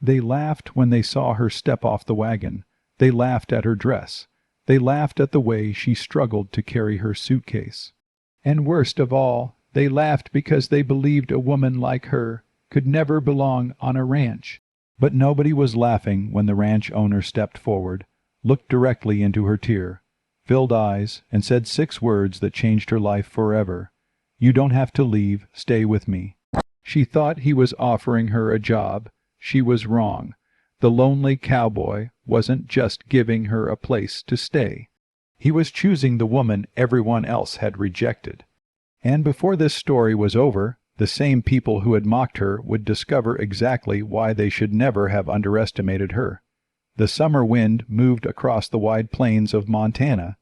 They laughed when they saw her step off the wagon. They laughed at her dress. They laughed at the way she struggled to carry her suitcase. And worst of all, they laughed because they believed a woman like her could never belong on a ranch. But nobody was laughing when the ranch owner stepped forward, looked directly into her tear-filled eyes, and said 6 words that changed her life forever. "You don't have to leave. Stay with me." She thought he was offering her a job. She was wrong. The lonely cowboy wasn't just giving her a place to stay. He was choosing the woman everyone else had rejected. And before this story was over, the same people who had mocked her would discover exactly why they should never have underestimated her. The summer wind moved across the wide plains of Montana,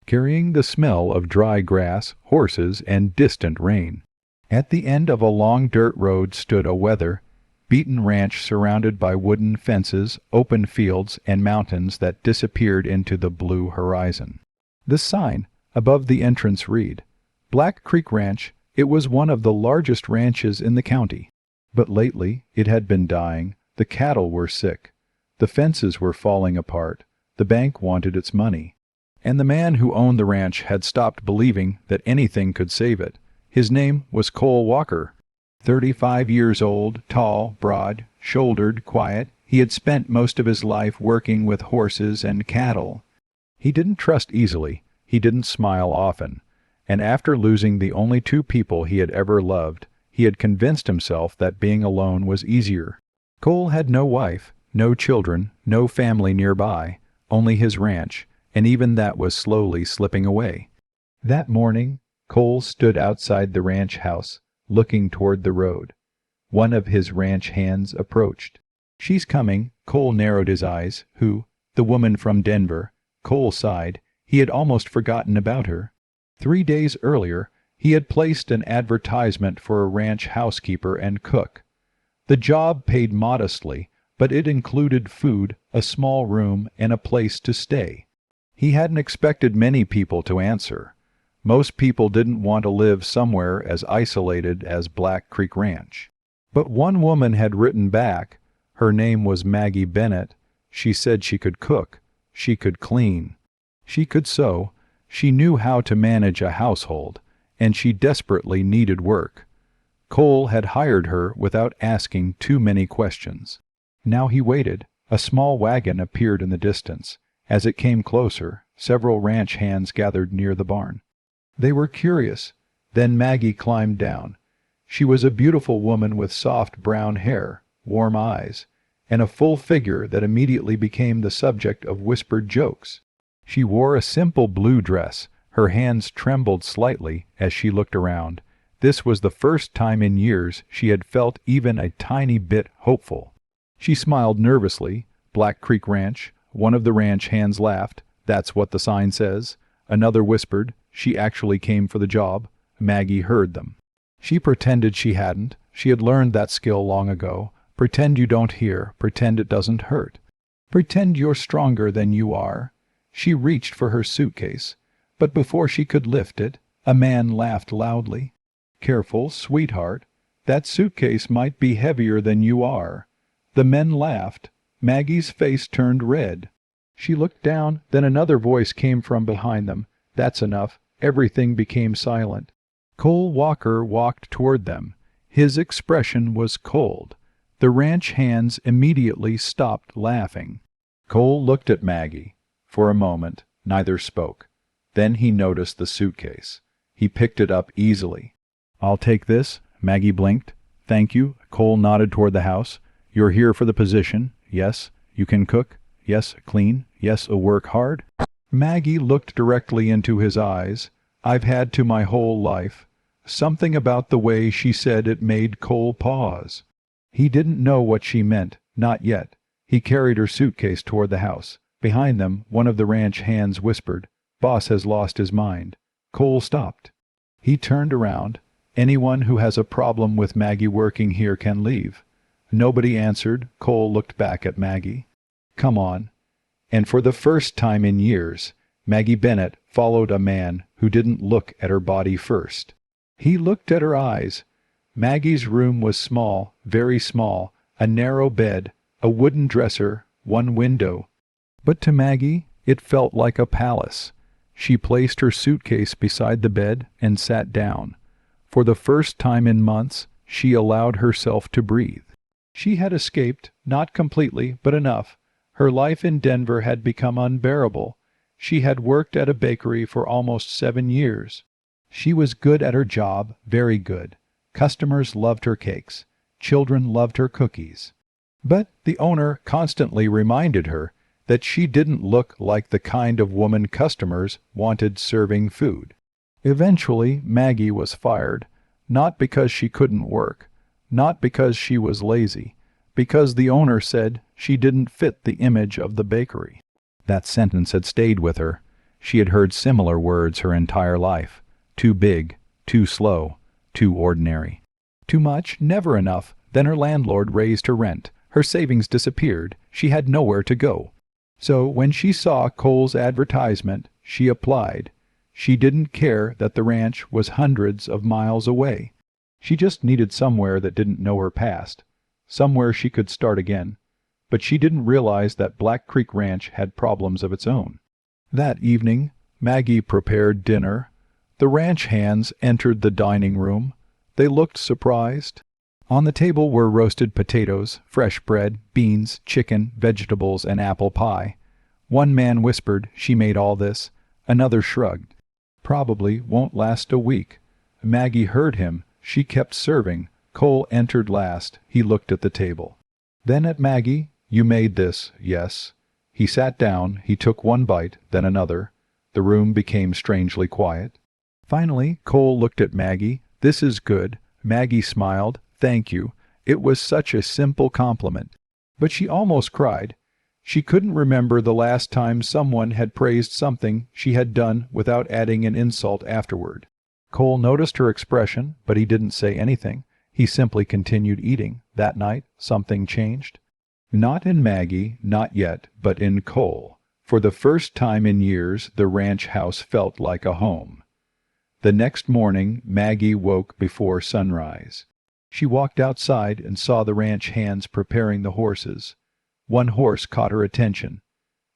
carrying the smell of dry grass, horses, and distant rain. At the end of a long dirt road stood a weather-beaten ranch surrounded by wooden fences, open fields, and mountains that disappeared into the blue horizon. The sign above the entrance read, "Black Creek Ranch." It was one of the largest ranches in the county. But lately it had been dying. The cattle were sick. The fences were falling apart. The bank wanted its money. And the man who owned the ranch had stopped believing that anything could save it. His name was Cole Walker. 35 years old, tall, broad-shouldered, quiet, he had spent most of his life working with horses and cattle. He didn't trust easily. He didn't smile often. And after losing the only 2 people he had ever loved, he had convinced himself that being alone was easier. Cole had no wife, no children, no family nearby, only his ranch, and even that was slowly slipping away. That morning, Cole stood outside the ranch house, looking toward the road. One of his ranch hands approached. "She's coming." Cole narrowed his eyes. "Who?" "The woman from Denver." Cole sighed. He had almost forgotten about her. 3 days earlier, he had placed an advertisement for a ranch housekeeper and cook. The job paid modestly, but it included food, a small room, and a place to stay. He hadn't expected many people to answer. Most people didn't want to live somewhere as isolated as Black Creek Ranch. But one woman had written back. Her name was Maggie Bennett. She said she could cook. She could clean. She could sew. She knew how to manage a household, and she desperately needed work. Cole had hired her without asking too many questions. Now he waited. A small wagon appeared in the distance. As it came closer, several ranch hands gathered near the barn. They were curious. Then Maggie climbed down. She was a beautiful woman with soft brown hair, warm eyes, and a full figure that immediately became the subject of whispered jokes. She wore a simple blue dress. Her hands trembled slightly as she looked around. This was the first time in years she had felt even a tiny bit hopeful. She smiled nervously. "Black Creek Ranch." One of the ranch hands laughed. "That's what the sign says." Another whispered, "She actually came for the job." Maggie heard them. She pretended she hadn't. She had learned that skill long ago. Pretend you don't hear. Pretend it doesn't hurt. Pretend you're stronger than you are. She reached for her suitcase, but before she could lift it, a man laughed loudly. "Careful, sweetheart. That suitcase might be heavier than you are." The men laughed. Maggie's face turned red. She looked down, then another voice came from behind them. "That's enough." Everything became silent. Cole Walker walked toward them. His expression was cold. The ranch hands immediately stopped laughing. Cole looked at Maggie. For a moment, neither spoke. Then he noticed the suitcase. He picked it up easily. "I'll take this." Maggie blinked. "Thank you." Cole nodded toward the house. "You're here for the position?" "Yes." "You can cook?" "Yes." "Clean?" "Yes." "Work hard?" Maggie looked directly into his eyes. "I've had to my whole life." Something about the way she said it made Cole pause. He didn't know what she meant, not yet. He carried her suitcase toward the house. Behind them, one of the ranch hands whispered, "Boss has lost his mind." Cole stopped. He turned around. "Anyone who has a problem with Maggie working here can leave." Nobody answered. Cole looked back at Maggie. "Come on." And for the first time in years, Maggie Bennett followed a man who didn't look at her body first. He looked at her eyes. Maggie's room was small, very small, a narrow bed, a wooden dresser, one window. But to Maggie, it felt like a palace. She placed her suitcase beside the bed and sat down. For the first time in months, she allowed herself to breathe. She had escaped, not completely, but enough. Her life in Denver had become unbearable. She had worked at a bakery for almost 7 years. She was good at her job, very good. Customers loved her cakes. Children loved her cookies. But the owner constantly reminded her that she didn't look like the kind of woman customers wanted serving food. Eventually, Maggie was fired, not because she couldn't work, not because she was lazy, because the owner said she didn't fit the image of the bakery. That sentence had stayed with her. She had heard similar words her entire life. Too big, too slow, too ordinary. Too much, never enough. Then her landlord raised her rent. Her savings disappeared. She had nowhere to go. So when she saw Cole's advertisement, she applied. She didn't care that the ranch was hundreds of miles away. She just needed somewhere that didn't know her past, somewhere she could start again. But she didn't realize that Black Creek Ranch had problems of its own. That evening, Maggie prepared dinner. The ranch hands entered the dining room. They looked surprised. On the table were roasted potatoes, fresh bread, beans, chicken, vegetables, and apple pie. One man whispered, "She made all this." Another shrugged. "Probably won't last a week." Maggie heard him. She kept serving. Cole entered last. He looked at the table. Then at Maggie. "You made this, yes." He sat down. He took one bite, then another. The room became strangely quiet. Finally, Cole looked at Maggie. "This is good." Maggie smiled. "Thank you." It was such a simple compliment. But she almost cried. She couldn't remember the last time someone had praised something she had done without adding an insult afterward. Cole noticed her expression, but he didn't say anything. He simply continued eating. That night, something changed. Not in Maggie, not yet, but in Cole. For the first time in years, the ranch house felt like a home. The next morning, Maggie woke before sunrise. She walked outside and saw the ranch hands preparing the horses. One horse caught her attention.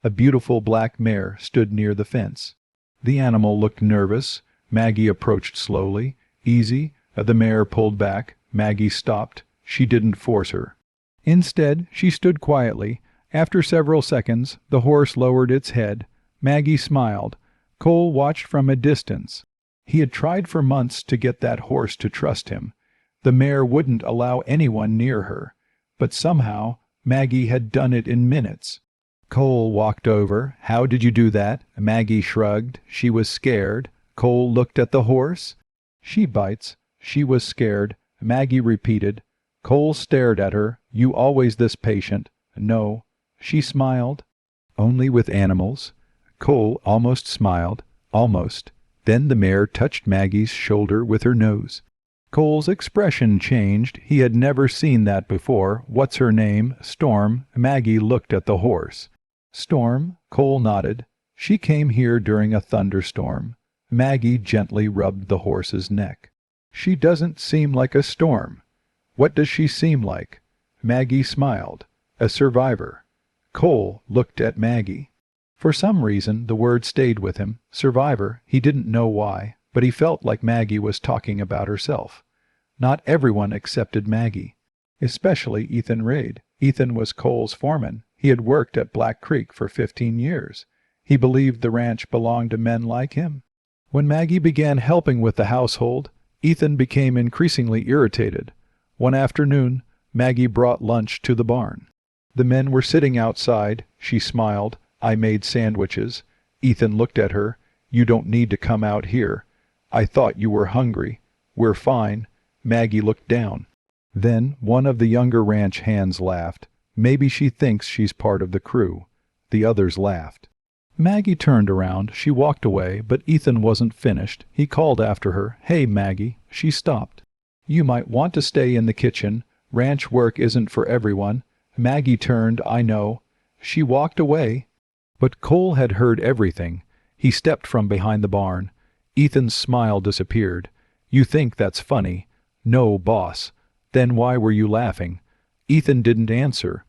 A beautiful black mare stood near the fence. The animal looked nervous. Maggie approached slowly. Easy. The mare pulled back. Maggie stopped. She didn't force her. Instead, she stood quietly. After several seconds, the horse lowered its head. Maggie smiled. Cole watched from a distance. He had tried for months to get that horse to trust him. The mare wouldn't allow anyone near her. But somehow, Maggie had done it in minutes. Cole walked over. "How did you do that?" Maggie shrugged. She was scared. Cole looked at the horse. "She bites." She was scared. Maggie repeated. Cole stared at her. "You always this patient?" "No." She smiled. "Only with animals?" Cole almost smiled. Almost. Then the mare touched Maggie's shoulder with her nose. Cole's expression changed. He had never seen that before. "What's her name?" "Storm." Maggie looked at the horse. "Storm?" Cole nodded. "She came here during a thunderstorm." Maggie gently rubbed the horse's neck. "She doesn't seem like a storm." "What does she seem like?" Maggie smiled. "A survivor." Cole looked at Maggie. For some reason, the word stayed with him. Survivor. He didn't know why, but he felt like Maggie was talking about herself. Not everyone accepted Maggie. Especially Ethan Reid. Ethan was Cole's foreman. He had worked at Black Creek for 15 years. He believed the ranch belonged to men like him. When Maggie began helping with the household, Ethan became increasingly irritated. One afternoon, Maggie brought lunch to the barn. The men were sitting outside. She smiled. "I made sandwiches." Ethan looked at her. "You don't need to come out here. I thought you were hungry." "We're fine." Maggie looked down. Then one of the younger ranch hands laughed. "Maybe she thinks she's part of the crew." The others laughed. Maggie turned around. She walked away, but Ethan wasn't finished. He called after her. "Hey, Maggie." She stopped. "You might want to stay in the kitchen. Ranch work isn't for everyone." Maggie turned. "I know." She walked away. But Cole had heard everything. He stepped from behind the barn. Ethan's smile disappeared. "You think that's funny." "No, boss." "Then why were you laughing?" Ethan didn't answer.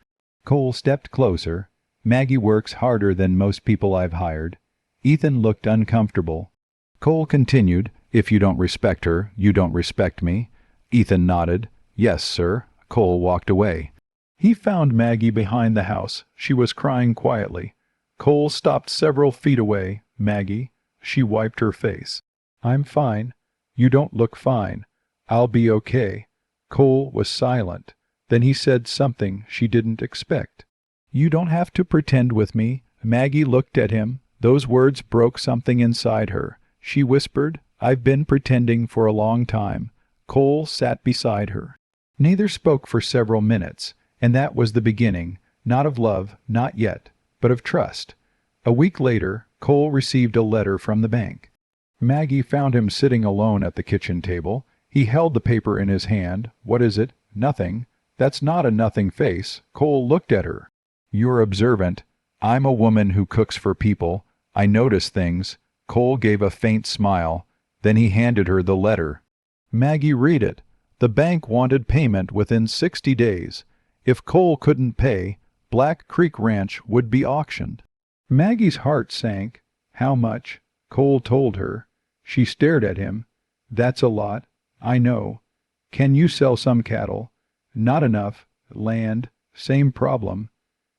Cole stepped closer. Maggie works harder than most people I've hired. Ethan looked uncomfortable. Cole continued, if you don't respect her, you don't respect me. Ethan nodded. Yes, sir. Cole walked away. He found Maggie behind the house. She was crying quietly. Cole stopped several feet away. Maggie. She wiped her face. I'm fine. You don't look fine. I'll be okay. Cole was silent. Then he said something she didn't expect. You don't have to pretend with me. Maggie looked at him. Those words broke something inside her. She whispered, I've been pretending for a long time. Cole sat beside her. Neither spoke for several minutes, and that was the beginning, not of love, not yet, but of trust. A week later, Cole received a letter from the bank. Maggie found him sitting alone at the kitchen table. He held the paper in his hand. What is it? Nothing. That's not a nothing face. Cole looked at her. You're observant. I'm a woman who cooks for people. I notice things. Cole gave a faint smile. Then he handed her the letter. Maggie, read it. The bank wanted payment within 60 days. If Cole couldn't pay, Black Creek Ranch would be auctioned. Maggie's heart sank. How much? Cole told her. She stared at him. That's a lot. I know. Can you sell some cattle? Not enough. Land. Same problem.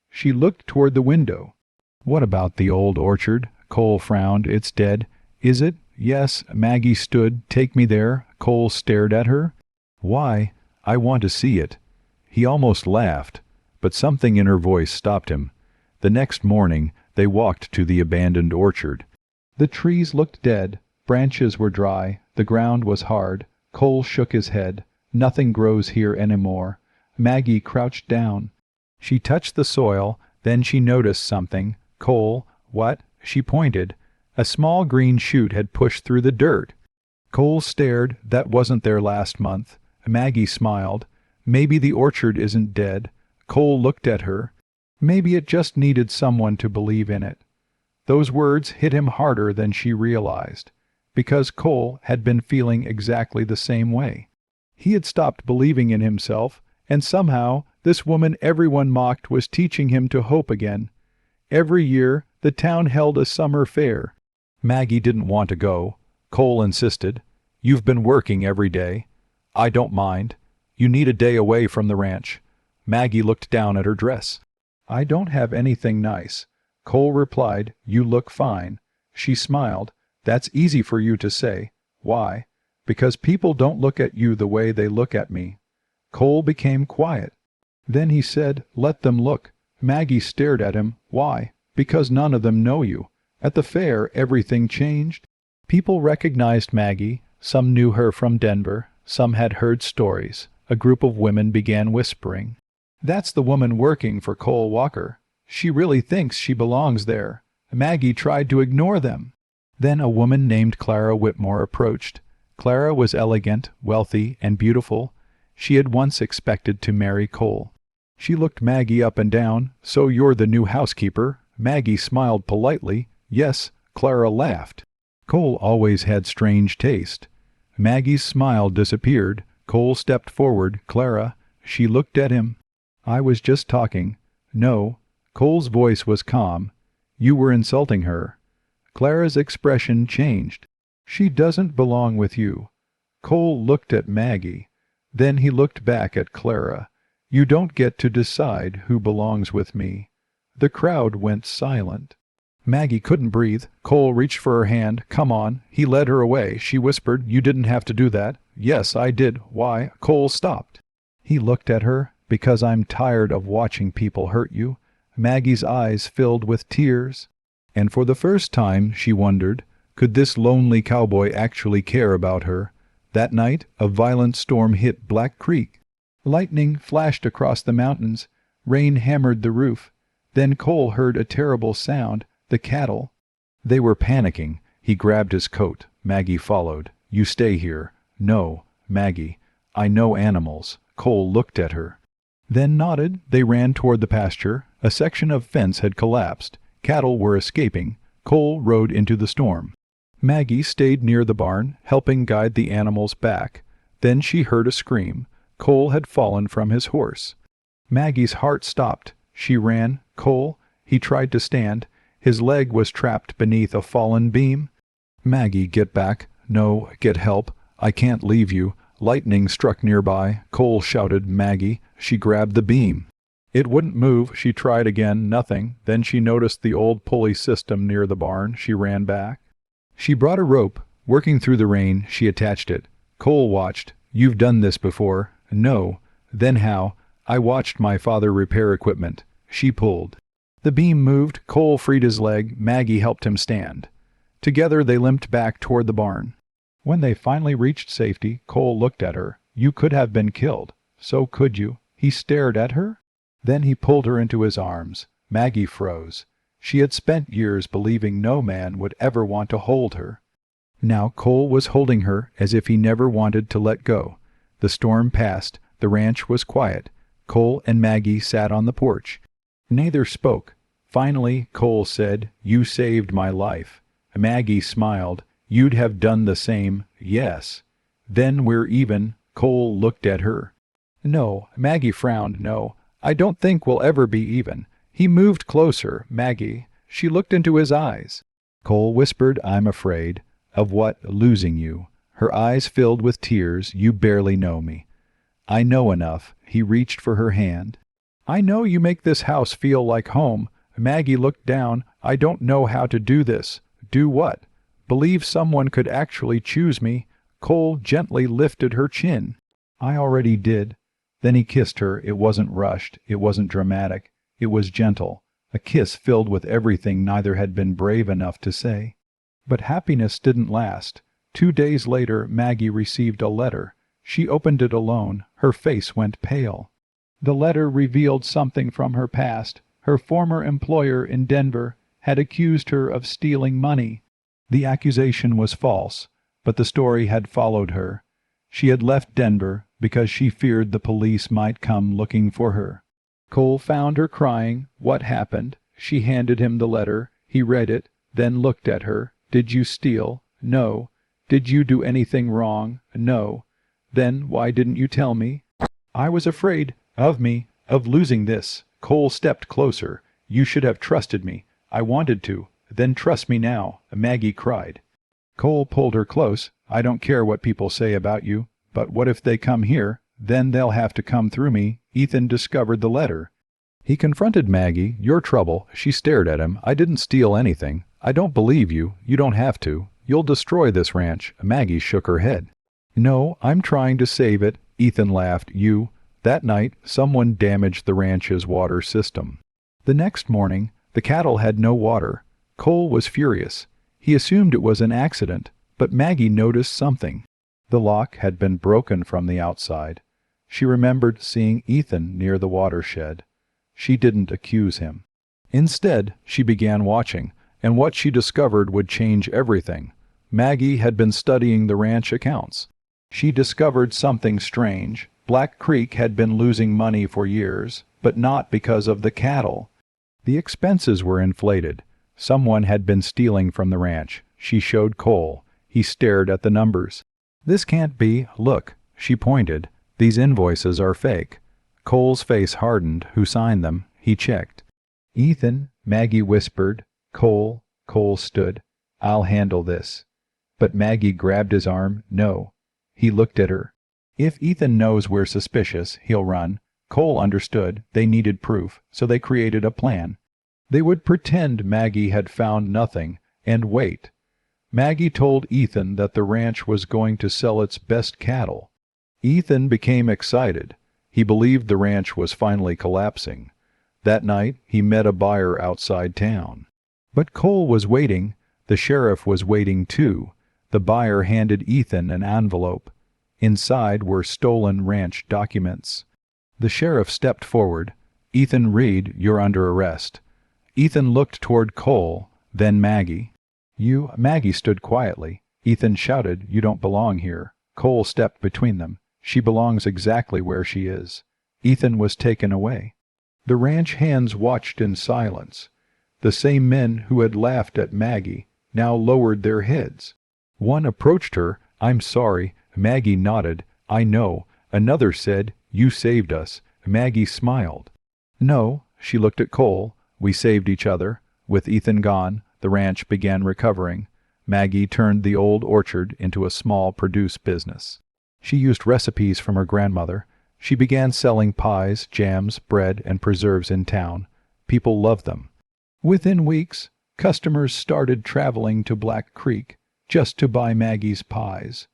She looked toward the window. What about the old orchard? Cole frowned. It's dead. Is it? Yes. Maggie stood. Take me there. Cole stared at her. Why? I want to see it. He almost laughed, but something in her voice stopped him. The next morning they walked to the abandoned orchard. The trees looked dead. Branches were dry. The ground was hard. Cole shook his head. Nothing grows here anymore. Maggie crouched down. She touched the soil. Then she noticed something. Cole, what? She pointed. A small green shoot had pushed through the dirt. Cole stared. That wasn't there last month. Maggie smiled. Maybe the orchard isn't dead. Cole looked at her. Maybe it just needed someone to believe in it. Those words hit him harder than she realized, because Cole had been feeling exactly the same way. He had stopped believing in himself, and somehow this woman everyone mocked was teaching him to hope again. Every year the town held a summer fair. Maggie didn't want to go. Cole insisted. You've been working every day. I don't mind. You need a day away from the ranch. Maggie looked down at her dress. I don't have anything nice. Cole replied, You look fine. She smiled. That's easy for you to say. Why? Because people don't look at you the way they look at me. Cole became quiet. Then he said, Let them look. Maggie stared at him. Why? Because none of them know you. At the fair, everything changed. People recognized Maggie. Some knew her from Denver. Some had heard stories. A group of women began whispering. That's the woman working for Cole Walker. She really thinks she belongs there. Maggie tried to ignore them. Then a woman named Clara Whitmore approached. Clara was elegant, wealthy, and beautiful. She had once expected to marry Cole. She looked Maggie up and down. So you're the new housekeeper? Maggie smiled politely. Yes. Clara laughed. Cole always had strange taste. Maggie's smile disappeared. Cole stepped forward. Clara. She looked at him. I was just talking. No. Cole's voice was calm. You were insulting her. Clara's expression changed. She doesn't belong with you. Cole looked at Maggie. Then he looked back at Clara. You don't get to decide who belongs with me. The crowd went silent. Maggie couldn't breathe. Cole reached for her hand. Come on. He led her away. She whispered, You didn't have to do that. Yes, I did. Why? Cole stopped. He looked at her. Because I'm tired of watching people hurt you. Maggie's eyes filled with tears. And for the first time, she wondered, could this lonely cowboy actually care about her? That night, a violent storm hit Black Creek. Lightning flashed across the mountains. Rain hammered the roof. Then Cole heard a terrible sound. The cattle. They were panicking. He grabbed his coat. Maggie followed. You stay here. No, Maggie. I know animals. Cole looked at her. Then nodded. They ran toward the pasture. A section of fence had collapsed. Cattle were escaping. Cole rode into the storm. Maggie stayed near the barn, helping guide the animals back. Then she heard a scream. Cole had fallen from his horse. Maggie's heart stopped. She ran. Cole, he tried to stand. His leg was trapped beneath a fallen beam. Maggie, get back. No, get help. I can't leave you. Lightning struck nearby. Cole shouted, Maggie. She grabbed the beam. It wouldn't move. She tried again. Nothing. Then she noticed the old pulley system near the barn. She ran back. She brought a rope. Working through the rain, she attached it. Cole watched. You've done this before. No. Then how? I watched my father repair equipment. She pulled. The beam moved. Cole freed his leg. Maggie helped him stand. Together they limped back toward the barn. When they finally reached safety, Cole looked at her. You could have been killed. So could you. He stared at her. Then he pulled her into his arms. Maggie froze. She had spent years believing no man would ever want to hold her. Now Cole was holding her as if he never wanted to let go. The storm passed. The ranch was quiet. Cole and Maggie sat on the porch. Neither spoke. Finally, Cole said, You saved my life. Maggie smiled. You'd have done the same, yes. Then we're even. Cole looked at her. No, Maggie frowned. No, I don't think we'll ever be even. He moved closer. Maggie. She looked into his eyes. Cole whispered, I'm afraid. Of what? Losing you. Her eyes filled with tears. You barely know me. I know enough. He reached for her hand. I know you make this house feel like home. Maggie looked down. I don't know how to do this. Do what? Believe someone could actually choose me. Cole gently lifted her chin. I already did. Then he kissed her. It wasn't rushed. It wasn't dramatic. It was gentle. A kiss filled with everything neither had been brave enough to say. But happiness didn't last. 2 days later, Maggie received a letter. She opened it alone. Her face went pale. The letter revealed something from her past. Her former employer in Denver had accused her of stealing money. The accusation was false, but the story had followed her. She had left Denver because she feared the police might come looking for her. Cole found her crying. What happened? She handed him the letter. He read it, then looked at her. Did you steal? No. Did you do anything wrong? No. Then why didn't you tell me? I was afraid. Of me. Of losing this. Cole stepped closer. You should have trusted me. I wanted to. Then trust me now. Maggie cried. Cole pulled her close. I don't care what people say about you. But what if they come here? Then they'll have to come through me. Ethan discovered the letter. He confronted Maggie. Your trouble. She stared at him. I didn't steal anything. I don't believe you. You don't have to. You'll destroy this ranch. Maggie shook her head. No, I'm trying to save it. Ethan laughed. You. That night, someone damaged the ranch's water system. The next morning, the cattle had no water. Cole was furious. He assumed it was an accident, but Maggie noticed something. The lock had been broken from the outside. She remembered seeing Ethan near the watershed. She didn't accuse him. Instead, she began watching, and what she discovered would change everything. Maggie had been studying the ranch accounts. She discovered something strange. Black Creek had been losing money for years, but not because of the cattle. The expenses were inflated. Someone had been stealing from the ranch. She showed Cole. He stared at the numbers. This can't be. Look. She pointed. These invoices are fake. Cole's face hardened. Who signed them? He checked. Ethan, Maggie whispered. Cole. Cole stood. I'll handle this. But Maggie grabbed his arm. No. He looked at her. If Ethan knows we're suspicious, he'll run. Cole understood. They needed proof, so they created a plan. They would pretend Maggie had found nothing, and wait. Maggie told Ethan that the ranch was going to sell its best cattle. Ethan became excited. He believed the ranch was finally collapsing. That night, he met a buyer outside town. But Cole was waiting. The sheriff was waiting too. The buyer handed Ethan an envelope. Inside were stolen ranch documents. The sheriff stepped forward. Ethan, read, you're under arrest. Ethan looked toward Cole, then Maggie. You. Maggie stood quietly. Ethan shouted, you don't belong here. Cole stepped between them. She belongs exactly where she is. Ethan was taken away. The ranch hands watched in silence. The same men who had laughed at Maggie now lowered their heads. One approached her. I'm sorry. Maggie nodded. I know. Another said, you saved us. Maggie smiled. No, She looked at Cole. We saved each other. With Ethan gone, the ranch began recovering. Maggie turned the old orchard into a small produce business. She used recipes from her grandmother. She began selling pies, jams, bread, and preserves in town. People loved them. Within weeks, customers started traveling to Black Creek just to buy Maggie's pies.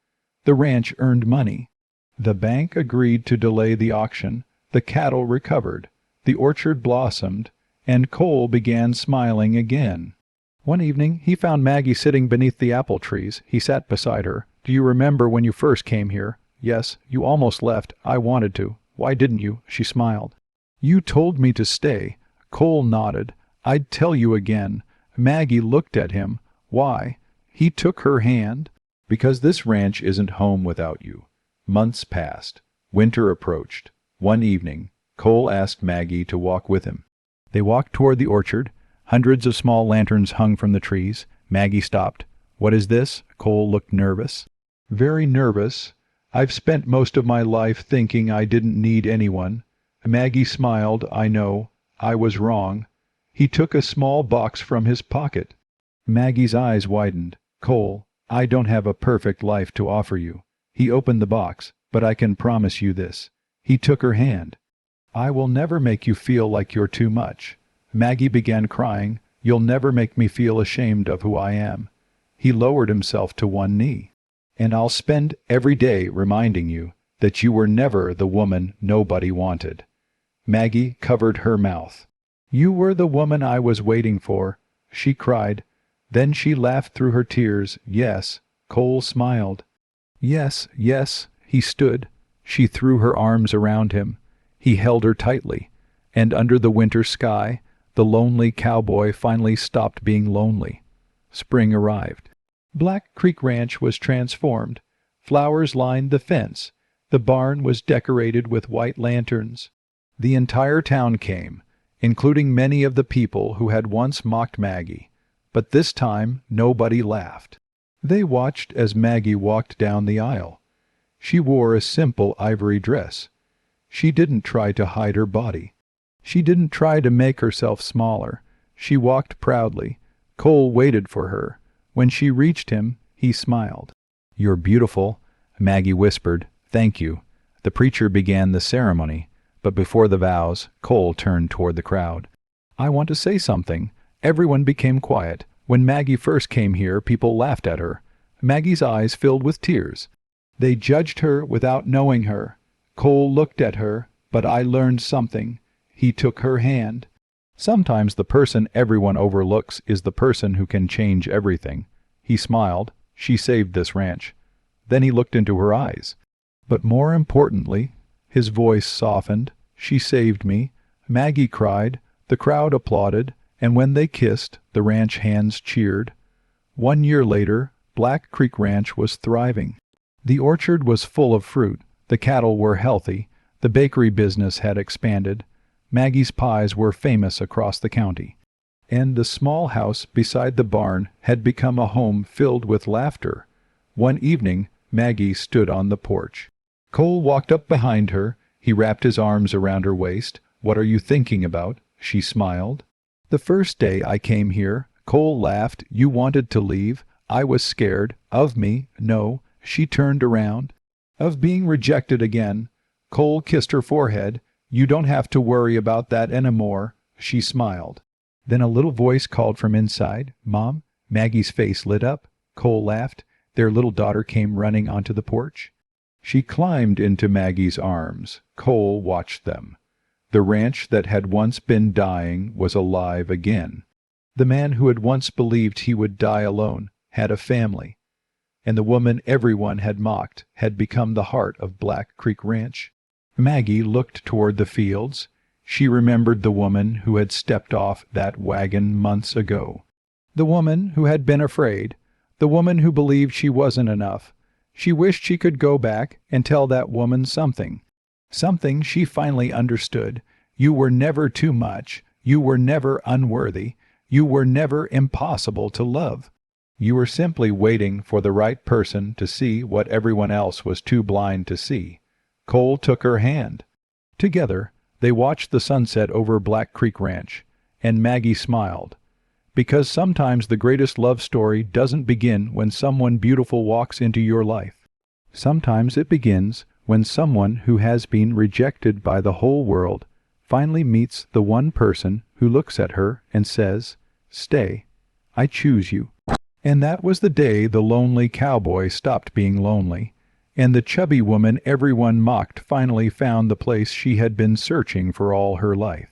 The ranch earned money. The bank agreed to delay the auction. The cattle recovered. The orchard blossomed, and Cole began smiling again. One evening he found Maggie sitting beneath the apple trees. He sat beside her. "Do you remember when you first came here?" "Yes. You almost left. I wanted to." "Why didn't you?" She smiled. "You told me to stay." Cole nodded. "I'd tell you again." Maggie looked at him. "Why?" He took her hand. "Because this ranch isn't home without you." Months passed. Winter approached. One evening, Cole asked Maggie to walk with him. They walked toward the orchard. Hundreds of small lanterns hung from the trees. Maggie stopped. "What is this?" Cole looked nervous. "Very nervous. I've spent most of my life thinking I didn't need anyone." Maggie smiled. "I know. I was wrong." He took a small box from his pocket. Maggie's eyes widened. "Cole, I don't have a perfect life to offer you." He opened the box. "But I can promise you this." He took her hand. "I will never make you feel like you're too much." Maggie began crying. "You'll never make me feel ashamed of who I am." He lowered himself to one knee. "And I'll spend every day reminding you that you were never the woman nobody wanted." Maggie covered her mouth. "You were the woman I was waiting for." She cried. Then she laughed through her tears. "Yes." Cole smiled. "Yes, yes." He stood. She threw her arms around him. He held her tightly. And under the winter sky, the lonely cowboy finally stopped being lonely. Spring arrived. Black Creek Ranch was transformed. Flowers lined the fence. The barn was decorated with white lanterns. The entire town came, including many of the people who had once mocked Maggie. But this time nobody laughed. They watched as Maggie walked down the aisle. She wore a simple ivory dress. She didn't try to hide her body. She didn't try to make herself smaller. She walked proudly. Cole waited for her. When she reached him, he smiled. "You're beautiful," Maggie whispered. "Thank you." The preacher began the ceremony, but before the vows, Cole turned toward the crowd. "I want to say something." Everyone became quiet. When Maggie first came here, people laughed at her. Maggie's eyes filled with tears. They judged her without knowing her. Cole looked at her, but I learned something. He took her hand. Sometimes the person everyone overlooks is the person who can change everything. He smiled. She saved this ranch. Then he looked into her eyes. But more importantly, his voice softened. She saved me. Maggie cried. The crowd applauded, and when they kissed, the ranch hands cheered. 1 year later, Black Creek Ranch was thriving. The orchard was full of fruit. The cattle were healthy. The bakery business had expanded. Maggie's pies were famous across the county. And the small house beside the barn had become a home filled with laughter. One evening, Maggie stood on the porch. Cole walked up behind her. He wrapped his arms around her waist. "What are you thinking about?" She smiled. "The first day I came here." Cole laughed. "You wanted to leave." "I was scared." "Of me?" "No." She turned around. "Of being rejected again." Cole kissed her forehead. "You don't have to worry about that anymore." She smiled. Then a little voice called from inside. "Mom?" Maggie's face lit up. Cole laughed. Their little daughter came running onto the porch. She climbed into Maggie's arms. Cole watched them. The ranch that had once been dying was alive again. The man who had once believed he would die alone had a family. And the woman everyone had mocked had become the heart of Black Creek Ranch. Maggie looked toward the fields. She remembered the woman who had stepped off that wagon months ago. The woman who had been afraid. The woman who believed she wasn't enough. She wished she could go back and tell that woman something. Something she finally understood. You were never too much. You were never unworthy. You were never impossible to love. You were simply waiting for the right person to see what everyone else was too blind to see. Cole took her hand. Together, They watched the sunset over Black Creek Ranch, and Maggie smiled. Because sometimes the greatest love story doesn't begin when someone beautiful walks into your life. Sometimes it begins when someone who has been rejected by the whole world finally meets the one person who looks at her and says, "Stay, I choose you." And that was the day the lonely cowboy stopped being lonely, and the chubby woman everyone mocked finally found the place she had been searching for all her life.